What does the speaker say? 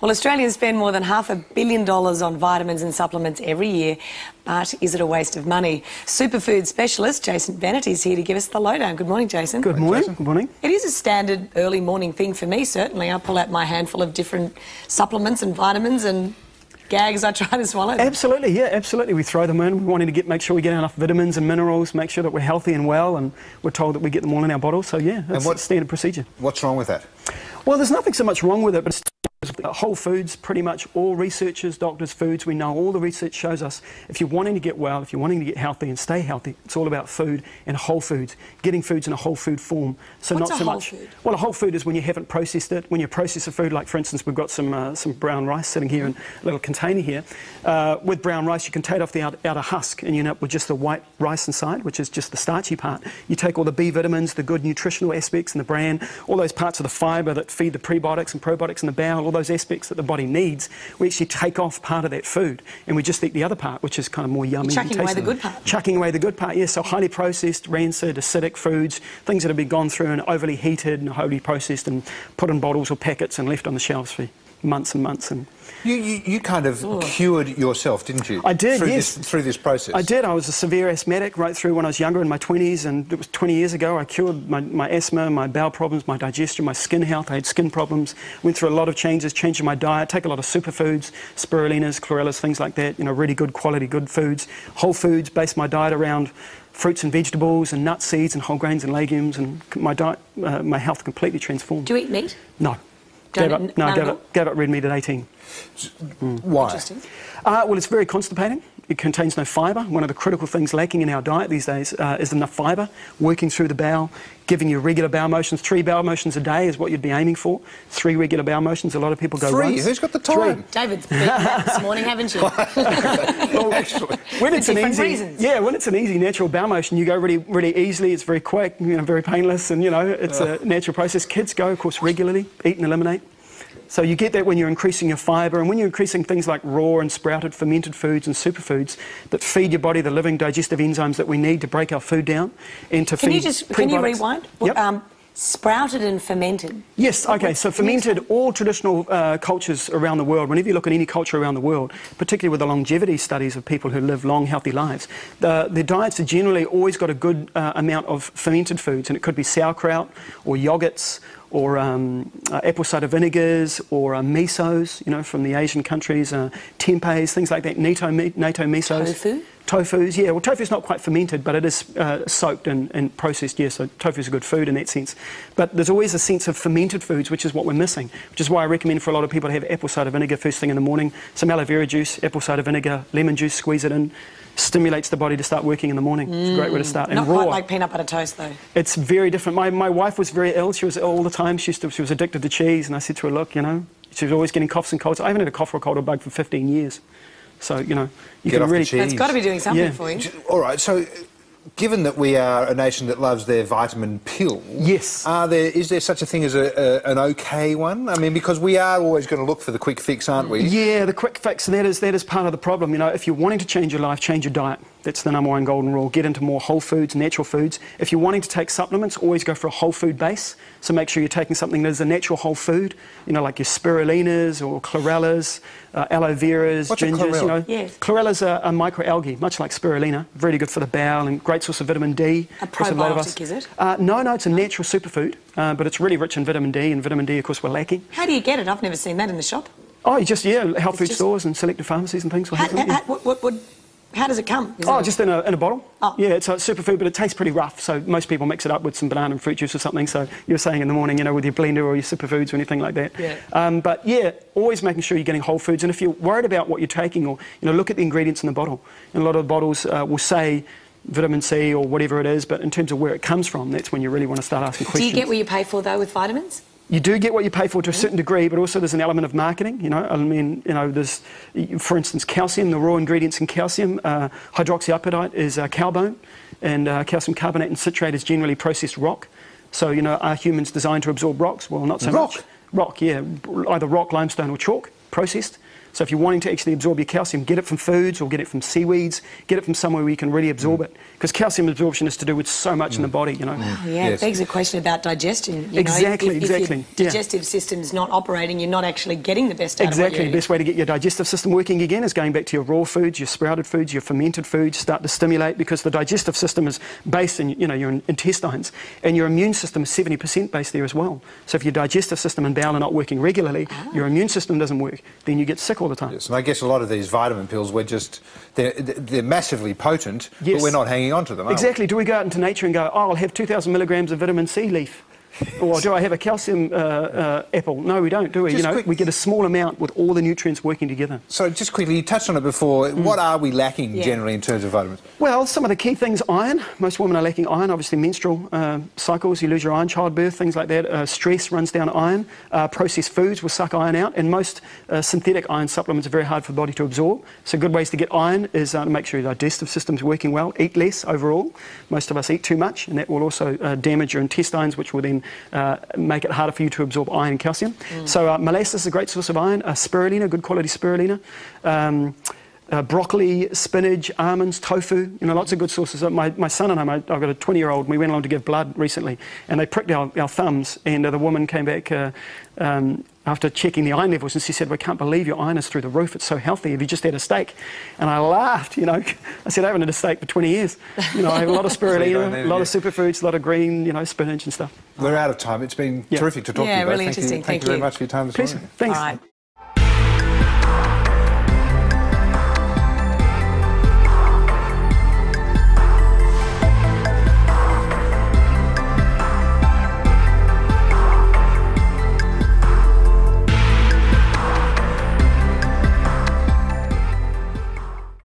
Well, Australians spend more than $500 million on vitamins and supplements every year, but is it a waste of money? Superfood specialist Jason Bennett is here to give us the lowdown. Good morning, Jason. Good morning. Good morning. It is a standard early morning thing for me, certainly. I pull out my handful of different supplements and vitamins and gags I try to swallow them. Absolutely, yeah, absolutely. We throw them in. We're wanting to make sure we get enough vitamins and minerals, make sure that we're healthy and well, and we're told that we get them all in our bottles. So, yeah, that's a standard procedure. What's wrong with that? Well, there's nothing so much wrong with it, but it's whole foods, pretty much all researchers, doctors, foods, we know all the research shows us if you're wanting to get well, if you're wanting to get healthy and stay healthy, it's all about food and whole foods, getting foods in a whole food form. So What's not so much. Food? Well, a whole food is when you haven't processed it. When you process a food, like for instance, we've got some brown rice sitting here in a little container here. With brown rice, you can take off the outer husk and you end up with just the white rice inside, which is just the starchy part. You take all the B vitamins, the good nutritional aspects and the bran, all those parts of the fibre that feed the prebiotics and probiotics in the bowel, all those aspects that the body needs, we actually take off part of that food and we just eat the other part, which is kind of more yummy. You're chucking away the good part. Chucking away the good part, yes. So highly processed, rancid, acidic foods, things that have been gone through and overly heated and overly processed and put in bottles or packets and left on the shelves for months and months. And you kind of cured yourself, didn't you? I did, yes. Through this process. I did. I was a severe asthmatic right through when I was younger, in my 20s, and it was 20 years ago. I cured my asthma, my bowel problems, my digestion, my skin health. I had skin problems. Went through a lot of changes, changing my diet, take a lot of superfoods, spirulinas, chlorellas, things like that, you know, really good quality, good foods. Whole foods, based my diet around fruits and vegetables and nuts, seeds and whole grains and legumes, and my diet, my health completely transformed. Do you eat meat? No. Gave up red meat at 18. Why? Interesting. Well, it's very constipating. It contains no fibre. One of the critical things lacking in our diet these days is enough fibre, working through the bowel, giving you regular bowel motions. 3 bowel motions a day is what you'd be aiming for. 3 regular bowel motions. A lot of people go 3? once. Who's got the time? 3. David's been that this morning, haven't you? Well, when it's when it's an easy natural bowel motion, you go really easily. It's very quick, you know, very painless, and you know it's a natural process. Kids go, of course, regularly, eat and eliminate. So you get that when you're increasing your fibre and when you're increasing things like raw and sprouted fermented foods and superfoods that feed your body the living digestive enzymes that we need to break our food down and to feed prebiotics. Can you rewind? Yep. Sprouted and fermented. Yes, okay, so fermented, all traditional cultures around the world, whenever you look at any culture around the world, particularly with the longevity studies of people who live long, healthy lives, their diets are generally always got a good amount of fermented foods, and it could be sauerkraut or yogurts or apple cider vinegars or misos, you know, from the Asian countries, tempehs, things like that, natto misos. Tofu? Tofus, yeah. Well, tofu's not quite fermented, but it is soaked and processed, yes, so tofu's a good food in that sense. But there's always a sense of fermented foods, which is what we're missing, which is why I recommend for a lot of people to have apple cider vinegar first thing in the morning, some aloe vera juice, apple cider vinegar, lemon juice, squeeze it in, stimulates the body to start working in the morning. It's a great way to start. And Not raw, quite like peanut butter toast, though. It's very different. My wife was very ill. She was ill all the time. She was addicted to cheese, and I said to her, look, you know, she was always getting coughs and colds. I haven't had a cough or a cold or bug for 15 years. So, you know, you Get can off really... the cheese. It's got to be doing something for you. All right, so given that we are a nation that loves their vitamin pill, yes, is there such a thing as an okay one? I mean, because we are always going to look for the quick fix, aren't we? Yeah, the quick fix, and that is part of the problem. You know, if you're wanting to change your life, change your diet. That's the #1 golden rule. Get into more whole foods, natural foods. If you're wanting to take supplements, always go for a whole food base. So make sure you're taking something that is a natural whole food, you know, like your spirulinas or chlorellas, aloe veras, What's gingers. A chlorella? You know, yes. Chlorellas are microalgae, much like spirulina. Really good for the bowel and great source of vitamin D. A probiotic, is it? No, it's a natural superfood, but it's really rich in vitamin D, and vitamin D, of course, we're lacking. How do you get it? I've never seen that in the shop. Oh, you just, health food stores and selected pharmacies and things. How does it come? Just in a bottle. Oh. Yeah, it's a superfood, but it tastes pretty rough, so most people mix it up with some banana and fruit juice or something. So you're saying in the morning, you know, with your blender or your superfoods or anything like that. Yeah. But yeah, always making sure you're getting whole foods. And if you're worried about what you're taking, or, you know, look at the ingredients in the bottle. And a lot of the bottles will say vitamin C or whatever it is, but in terms of where it comes from, that's when you really want to start asking questions. Do you get what you pay for, though, with vitamins? You do get what you pay for to a certain degree, but also there's an element of marketing, you know. I mean, you know, there's, for instance, calcium, the raw ingredients in calcium, hydroxyapatite is cow bone, and calcium carbonate and citrate is generally processed rock. So, you know, are humans designed to absorb rocks? Well, not so much. Rock, yeah, either rock, limestone or chalk, processed. So if you're wanting to actually absorb your calcium, get it from foods or get it from seaweeds, get it from somewhere where you can really absorb it. Because calcium absorption is to do with so much in the body, you know. Oh, yeah, Yes. it begs a question about digestion. You Exactly, know, if exactly, your yeah. digestive system's not operating, you're not actually getting the best out of what Exactly. you're The eating. best way to get your digestive system working again is going back to your raw foods, your sprouted foods, your fermented foods, start to stimulate, because the digestive system is based in, you know, your intestines, and your immune system is 70% based there as well. So if your digestive system and bowel are not working regularly, your immune system doesn't work, then you get sick all the time. Yes, and I guess a lot of these vitamin pills, they're massively potent, Yes. but we're not hanging on to them, are we? Exactly. Do we go out into nature and go, oh, I'll have 2,000 milligrams of vitamin C leaf? Or do I have a calcium apple? No, we don't, do we? Just You know, quick- we get a small amount with all the nutrients working together. So just quickly, you touched on it before. What are we lacking Yeah. generally in terms of vitamins? Well, some of the key things, iron. Most women are lacking iron. Obviously, menstrual cycles, you lose your iron, childbirth, things like that. Stress runs down iron. Processed foods will suck iron out. And most synthetic iron supplements are very hard for the body to absorb. So good ways to get iron is to make sure your digestive system's working well. Eat less overall. Most of us eat too much, and that will also damage your intestines, which will then make it harder for you to absorb iron and calcium. So molasses is a great source of iron. Spirulina, good quality spirulina. Broccoli, spinach, almonds, tofu, you know, lots of good sources. My son and I've got a 20-year-old, and we went along to give blood recently, and they pricked our thumbs, and the woman came back after checking the iron levels, and she said, "We can't believe your iron is through the roof. It's so healthy. Have you just had a steak?" And I laughed, you know. I said, "I haven't had a steak for 20 years. You know, I have a lot of spirulina, a lot of superfoods, a lot of green, you know, spinach and stuff." We're out of time. It's been terrific to talk to Yeah, you both. really interesting. Thank you very much for your time this Please, morning. thanks. All right.